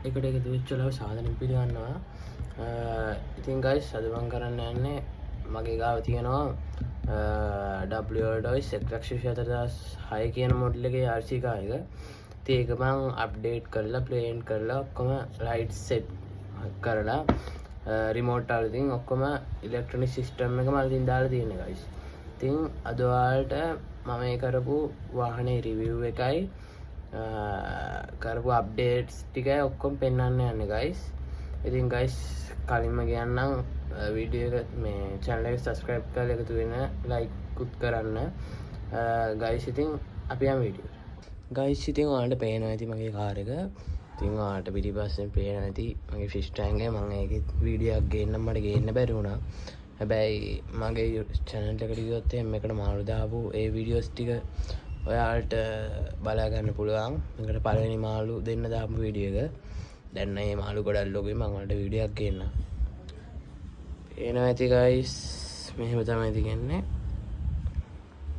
එකට එකතු වෙච්ච ඔයාලව සාදරයෙන් පිළිගන්නවා. ඉතින් guys අද මම කරන්න යන්නේ මගේ ගාව තියෙනවා WRDOS 1446 කියන මොඩල් එකේ RC එක. ඉතින් ඒක මම අප්ඩේට් කරලා ප්ලේන් කරලා ඔක්කොම ලයිට් සෙට් කරලා රිමෝට් වල ඉතින් ඔක්කොම ඉලෙක්ට්‍රොනික සිස්ටම් එක මම ඉතින් දාලා තියෙනවා guys. ඉතින් අද ඔයාලට මම මේ කරපු වාහනේ රිවිව් එකයි කරපු අප්ඩේට්ස් ටික ඔක්කොම පෙන්වන්න යන්නේ guys. ඉතින් guys කලින්ම කියන්නම් වීඩියෝ එක මේ channel එක subscribe කරලා එකතු වෙන like උත් කරන්න. guys ඉතින් අපි යමු වීඩියෝ එකට. guys ඉතින් ඔයාලට පේනවා ඇති මගේ කාර් එක. ඉතින් ඔයාලට පිටිපස්සෙන් පේනවා ඇති මගේ fish tank එක. මම ඒකේ වීඩියෝ එකක් ගේන්න මට ගේන්න බැරි වුණා. හැබැයි මගේ channel එකට ගියොත් එකට මාළු දාපු ඒ වීඩියෝස් ටික ඔයාලට බලා ගන්න පුළුවන්. මේකට පළවෙනි මාළු දෙන්න දාපු වීඩියෝ එක. දැන් මේ මාළු ගොඩක් ලොකුයි මම ඔයාලට වීඩියෝ එකක් ගේන්න. පේනවා ඇති guys මෙහෙම තමයි තියෙන්නේ.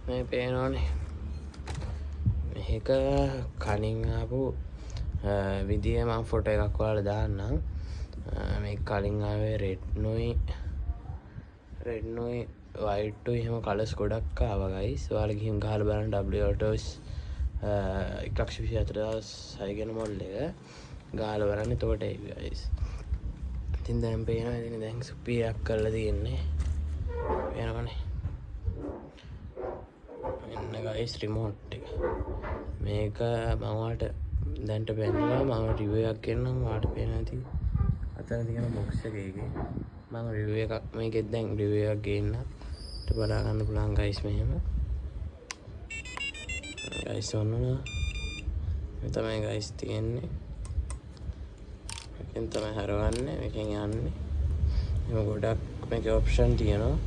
මේ පේනවනේ. මේක කලින් ආපු විදිය මම ෆොටෝ එකක් ඔයාලට දාන්නම්. මේ කලින් ආවේ රෙඩ් නොයි white එහෙම කලර්ස් ගොඩක් ආවා guys. ඔයාලා ගිහින් ගහලා බලන්න WRDOS 1446 කියන මොඩල් එක ගහලා බලන්න. එතකොට ඒ guys ඉතින් දැන් පේනවා ඉතින් දැන් සුපියක් කරලා තියෙන්නේ. පේනවනේ. මෙන්න guys රිමෝට් එක. මේක මම ඔයාලට දැන්ට පෙන්නනවා. මම රිවිව් එකක් කරනම් ඔයාලට පේනවා ඉතින් අතන තියෙන බොක්ස් එකේ මම රිවිව් එකක් මේකෙත් දැන් රිවිව් එකක් ගේන්න. ඊට බලා ගන්න පුළුවන් guys මෙහෙම. guys ඔන්න මේ තමයි guys තියෙන්නේ. මේකෙන් තමයි හරවන්නේ. මේකෙන් යන්නේ. මේ ගොඩක් මේකේ ඔප්ෂන් තියෙනවා.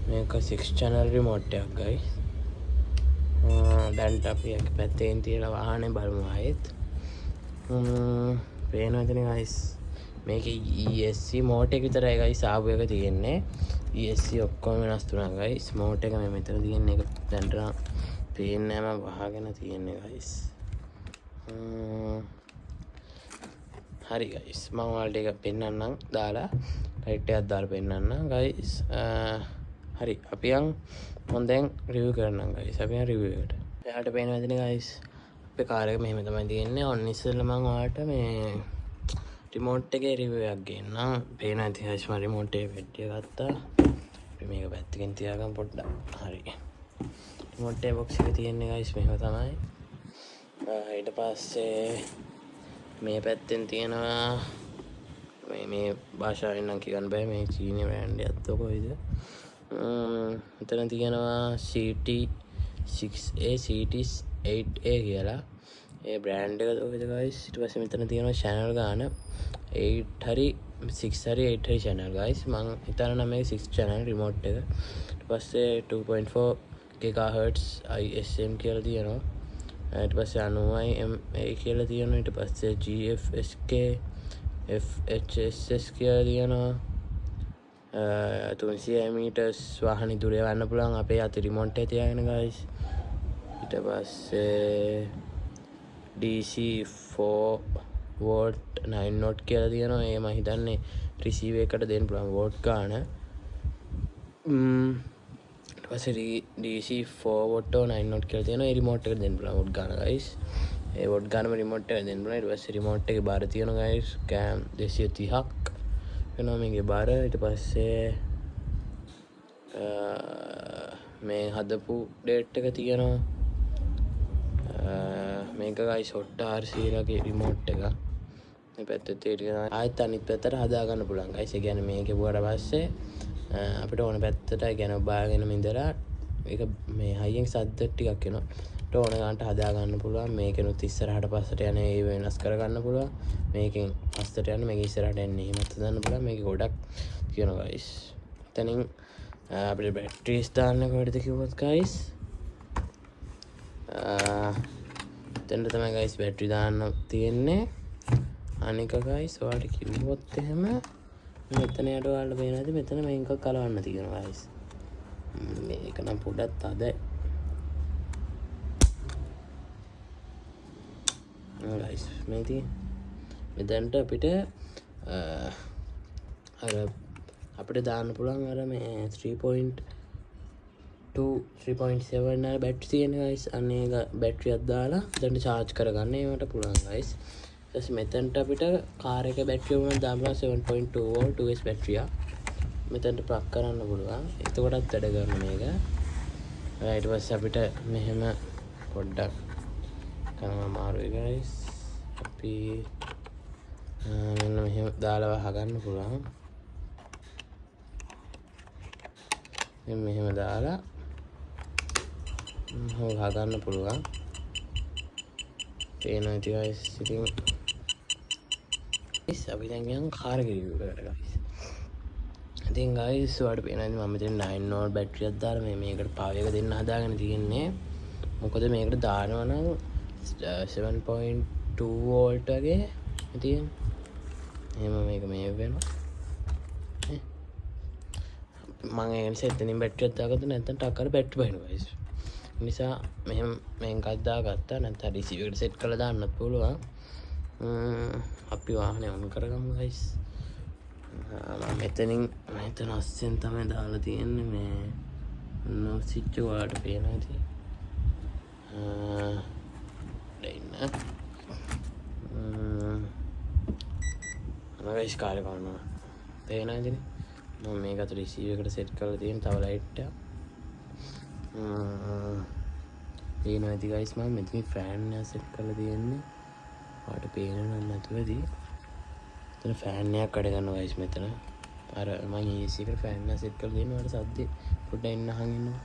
මේක 6 channel remote එකක් guys. දැන් අපි එක පැත්තෙන් තියලා වාහනේ බලමු ආයෙත්. පේනවද guys? මේකේ ESC මෝට් එක විතරයි guys ආපු එක තියෙන්නේ. ESC ඔක්කොම වෙනස් තුනක් guys. මෝට් එක මේ මෙතන තියෙන එක දැන්ට පේන්නේ නැහැ මම වහගෙන තියෙන්නේ guys. හරි guys මම ඔයාලට ඒක පෙන්නන්නම් දාලා රයිට් එකක් දාලා පෙන්නන්නම් guys. හරි අපි යන් මම දැන් රිවිව් කරන්නම් guys. අපි යන් රිවිව් එකට. එයාට පේනවද guys? අපේ කාර් එක මෙහෙම තමයි තියෙන්නේ. ඔන්න ඉස්සෙල්ලා මම ඔයාලට මේ රිමෝට් එකේ රිවිව් එකක් ගේන්න. පේනවා ඉතින් guys මම රිමෝට් එකේ පෙට්ටිය ගත්තා. අපි මේක පැත්තකින් තියාගමු පොඩ්ඩක්. හරි. රිමෝට් එකේ බොක්ස් එක තියෙන්නේ guys මෙහෙම තමයි. ඊට පස්සේ මේ පැත්තෙන් තියෙනවා මේ භාෂාවෙන් නම් කියන්න බෑ. මේ චීන බ්‍රෑන්ඩ් එකක් කොයිද? මෙතන තියෙනවා CT6A CT8A කියලා. ඒ බ්‍රෑන්ඩ් එක කොයිද guys? ඊට පස්සේ මෙතන තියෙනවා channel ගාන 8 හරි 6 හරි 8 හරි channel guys. මම හිතනවා නම් මේක 6 channel remote එක. ඊට පස්සේ 2.4 GHz ISM කියලා තියෙනවා. ඊට පස්සේ 90 MA කියලා තියෙනවා. ඊට පස්සේ GFSK FHSS කියලා තියෙනවා. 300 meters වාහනේ දුර යවන්න පුළුවන් අපේ අත රිමෝට් එක තියාගෙන guys. ඊට පස්සේ DC 4 volt 9 not කියලා තියෙනවා. ඒ මම හිතන්නේ receive එකට දෙන්න පුළුවන් volt ගාන. ඊට පස්සේ DC 4 volt 9 not කියලා තියෙනවා. ඒ රිමෝට් එකට දෙන්න පුළුවන් volt ගාන guys. ඒ volt ගානම රිමෝට් එකට දෙන්න පුළුවන්. ඊට පස්සේ රිමෝට් එකේ බාර තියෙනවා guys. cam 230ක් වෙනවා මේකේ බාර. ඊට පස්සේ මේ හදපු ඩේට් එක තියෙනවා. මේක guys Honda RC ලගේ රිමෝට් එක. මේ පැත්තේ තියෙනවා. ආයෙත් අනිත් පැත්තට හදා ගන්න පුළුවන් guys. ඒ කියන්නේ මේකේ පුවාට පස්සේ අපිට ඕන පැත්තට ඒ කියන්නේ බාගෙන ඉඳලා ඒක මේ හයියෙන් සද්ද ටිකක් එනවා. ඒට ඕන ගන්නට හදා ගන්න පුළුවන්. මේකෙනුත් ඉස්සරහට පස්සට යන ඒ වෙනස් කර ගන්න පුළුවන්. මේකෙන් පස්සට යන මේක ඉස්සරහට එන්නේ එහෙමත් හදන්න පුළුවන්. මේක ගොඩක් තියෙනවා guys. එතනින් අපිට බැටරිස් දාන්න කොහෙද කිව්වොත් guys එතනට තමයි guys බැටරි දාන්න තියෙන්නේ. අනික guys ඔයාලට කිව්වොත් එහෙම මෙතන යට ඔයාලට පේනවාද මෙතන මේක කලවන්න තියෙනවා guys. මේක නම් පොඩ්ඩක් තදයි. guys මේ තියෙන්නේ මෙතැන්ට අපිට අර අපිට දාන්න පුළුවන් අර මේ 3.7 බැට් තියෙන ගයිස් අන්නේ බැට්‍රියක් දාලා දැන් චාර්ජ් කරගන්න ඒවට පුළුවන් ගයිස් ඊට මෙතනට අපිට කාර් එක බැටරිය වුණා දාලා 7.2 වෝල්ට් 2S බැටරිය මෙතනට ප්ලග් කරන්න පුළුවන් එතකොටත් වැඩ කරන මේක ඊට පස්සේ අපිට මෙහෙම පොඩ්ඩක් කරන්න අමාරුයි ගයිස් අපි මෙන්න මෙහෙම දාලා වහගන්න පුළුවන් මෙහෙම දාලා වහගන්න පුළුවන් පේනවා ඉතින් guys ඉතින් අපි දැන් යන් කාර් එක රිවිව් කරලා guys ඉතින් guys ඔයාලට පේනවා මම මෙතන 9 volt බැටරියක් දාලා මේකට පවර් එක දෙන්න හදාගෙන තියෙන්නේ මොකද මේකට දානවා නම් 7.2 volt වගේ ඉතින් එහෙම මේක මේ වෙනවා මම ඒ නිසා එතනින් බැටරියක් දාගත්තා නැත්නම් ටක් කරලා බැටරි බහිනවා guys නිසා මෙහෙම මේකක් දාගත්තා නැත්නම් රිසීවර් එකට සෙට් කරලා දාන්නත් පුළුවන් අපි වාහනේ ඔන් කරගමු guys මම මෙතන අස්සෙන් තමයි දාලා තියෙන්නේ මේ නෝ ස්විච් එක ඔයාලට පේනවා ඉතින් දෙන්න guys කාලේ කරනවා තේරෙනවද ඉතින් මම මේකට රිසීවර් එකට සෙට් කරලා තියෙන තව ලයිට් එක පේනවා ඉතින් guys මම මෙතන ෆෑන් එක සෙට් කරලා තියෙන්නේ ඔයාලට පේනවද නැතුවදී එතන ෆෑන් එකක් වැඩ කරනවා guys මෙතන අර මම AC එකට ෆෑන් එක සෙට් කරලා දෙනවා ඔයාලට සද්දේ පොඩ්ඩක් ඉන්න අහන් ඉන්නවා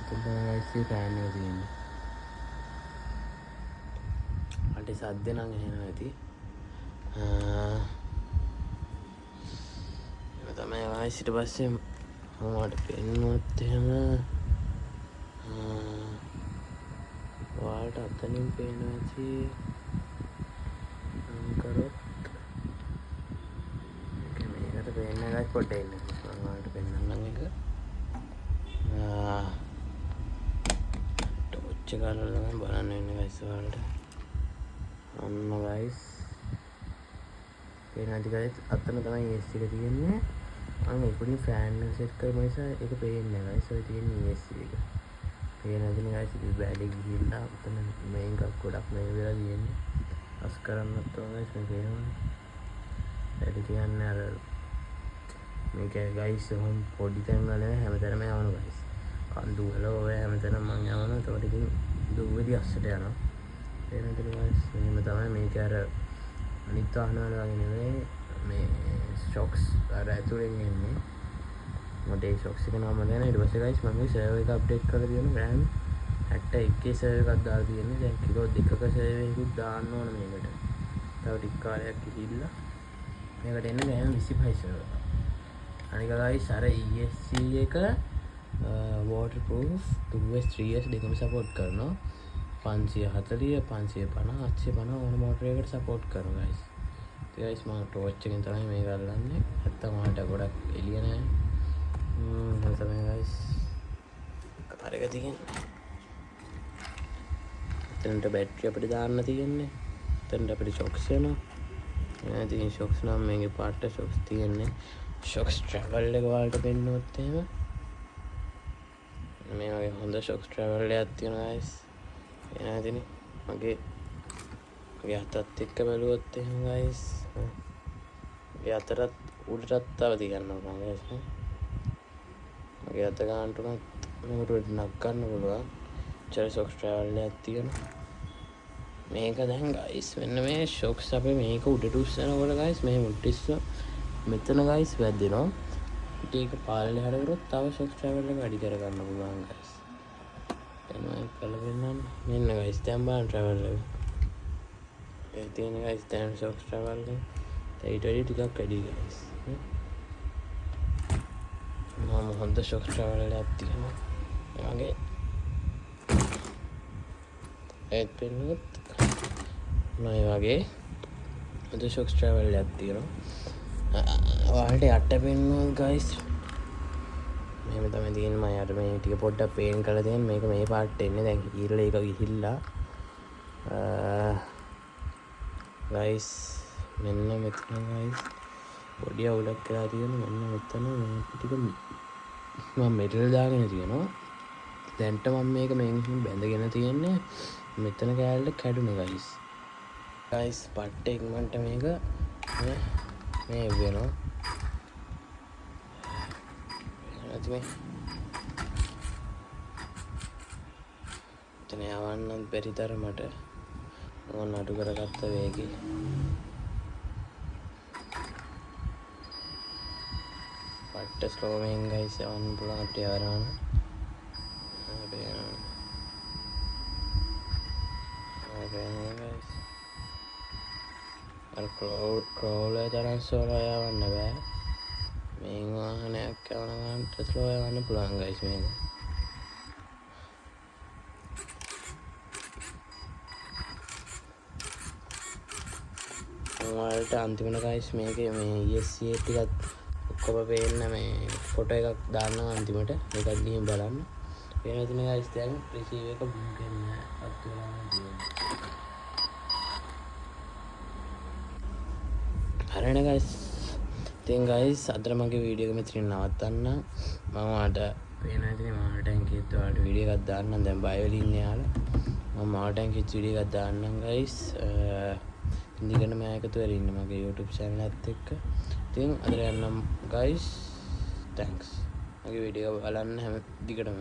එතන guys ෆෑන් එක තියෙන්නේ අන්ට සද්දේ නම් එනවා ඉතින් තමයි guys ඊට පස්සේ මට පෙන්නුවත් එහෙම ඔයාලට අතනින් පේනවා ඇති කරොත් මේකට පේන්නේ guys පොඩ්ඩක් ඉන්න මම ඔයාලට පෙන්නන්නම් එක ටෝච් එක අරලා තමයි බලන්න වෙන්නේ guys ඔයාලට ඔන්න guys පේනවාද guys අතන තමයි AC එක තියෙන්නේ මම ඒකෙන් ෆෑන් එක සෙට් කරපු නිසා ඒක පේන්නේ නැහැ guys ඔය තියෙන්නේ AC එක පේනවාද නේ guys ඉතින් බෑඩේ ගිහිල්ලා අතන මේක ගොඩක් මේ වෙලා තියෙන්නේ අස් කරන්නත් ඕන guys මේ පේනවා වැඩි කියන්නේ අර මේක guys හොම් පොඩි තැන් වල හැමතැනම යවනවා guys කන්දු වල ඔය හැමතැනම මම යවනවා ඒකට ඉතින් දුවේදී අස්සට යනවා පේනවාද guys එහෙම තමයි මේක අර අනිත් වාහන වල වගේ නෙවෙයි මේ ෂොක්ස් අර ඇතුලෙන් එන්නේ මොඩේ ෂොක්ස් එක නම දැන ඊට පස්සේ guys මම සර්වර් එක අප්ඩේට් කරලා තියෙනවා RAM 61 සර්වර් එකක් දාලා තියෙන්නේ දැන් කිලෝ 2ක සර්වර් එකකුත් දාන්න ඕන මේකට තව ටික කාලයක් ගිහිල්ලා මේකට එන්නේ RAM 25 සර්වර් අනික guys අර ESC එක waterproof 2S 3S දෙකම සපෝට් කරනවා 540 550 850 ඕන මෝටර එකකට සපෝට් කරනවා guys. ඉතින් guys මම ටෝච් එකෙන් තමයි මේක අල්ලන්නේ. නැත්තම් ආට ගොඩක් එළිය නැහැ. ඒක තමයි guys. කාර් එක තියෙන්නේ. එතනට බැටරි අපිට දාන්න තියෙන්නේ. එතනට අපිට ෂොක්ස් එනවා. ඉතින් ෂොක්ස් නම් මේකේ පාට ෂොක්ස් තියෙන්නේ. ෂොක්ස් ට්‍රැවල් එක වලට පෙන්නොත් එහෙම. මේ වගේ හොඳ ෂොක්ස් ට්‍රැවල් එකක් තියෙනවා guys. එනවාදනේ මගේ අතත් එක්ක බැලුවොත් එහෙනම් guys මගේ අතටත් උඩටත් තව තියන්නවා guys මගේ අත ගන්නට උනත් මේකට නක් ගන්න පුළුවන් චර සොක්ස් ට්‍රැවල් එකක් තියෙනවා මේක දැන් guys මෙන්න මේ ෂොක්ස් අපේ මේක උඩට උස්සනකොට guys මේ මුට්ටිස්ස මෙතන guys වැදෙනවා ඒක පාලනේ හර කරොත් තව ෂොක්ස් ට්‍රැවල් එක වැඩි කර ගන්න පුළුවන් guys එනවා කලවෙන්න මෙන්න guys දැන් බලන්න ට්‍රැවල් එක ඒ තියෙන guys දැන් ෂොක්ස් ට්‍රැවල් එක ඊට වැඩි ටිකක් වැඩි guys මම හොඳ ෂොක්ස් ට්‍රැවල් එකක් තියෙනවා ඒ වගේ ඒත් පෙන්නොත් මේ වගේ හොඳ ෂොක්ස් ට්‍රැවල් එකක් තියෙනවා ඔයාලට යට පෙන්නොත් guys මෙහෙම තමයි තියෙන්නේ මම යට මේ ටික පොඩ්ඩක් පේන් කරලා තියෙන මේක මේ පාර්ට් එන්නේ දැන් ඊළඟ එක ගිහිල්ලා ගයිස් මෙන්න මෙතන ගයිස් පොඩි අවුලක් වෙලා තියෙනවා. මෙන්න මෙතන ටික මම මෙටල් දාගෙන තියෙනවා. දැන්ට මම මේක මේකින් බැඳගෙන තියෙන්නේ. මෙතන කෑල්ල කැඩුණා ගයිස්. ගයිස් පට්ට ඉක්මනට මේක මේ වෙනවා. එතන යවන්නත් බැරි තරමට මම නඩු කරගත්ත වේගේ. පට්ට ස්ලෝ වෙන් ගයිස් යවන්න පුළුවන් අපිට යවරන. අර ක්‍රෝලර් තරම් ස්ලෝ යවන්න බෑ. මේ වාහනයක් යවන ගමන් ස්ලෝ යවන්න පුළුවන් ගයිස් මේක. ඔයාලට අන්තිමට ගයිස් මේකේ මේ ESC ටිකත් ඔක්කොම පේන්න මේ ෆොටෝ එකක් දාන්නම් අන්තිමට. ඒකත් ගිහින් බලන්න. වෙනදින ගයිස් දැන් රිසීව් එක බ්ලින්ක් වෙන්නේ නැහැ. අත් වෙනවා තියෙන්නේ. හරිනේ ගයිස්. ඉතින් ගයිස් අද මගේ වීඩියෝ එක මෙතනින් නවත්තන්න. මම ඔයාලට පේනවා ඉතින් මම ටැංක් එකත් ඔයාලට වීඩියෝ එකක් දාන්නම්. දැන් බය වෙලා ඉන්නේ යාළුවා. මම ටැංක් එකේ වීඩියෝ එකක් දාන්නම් ගයිස්. ඉන්දිකන මම එකතු වෙලා ඉන්න මගේ YouTube channel එකත් එක්ක. ඉතින් අද යන්නම් ගයිස්. thanks. මගේ වීඩියෝ බලන්න හැම දිගටම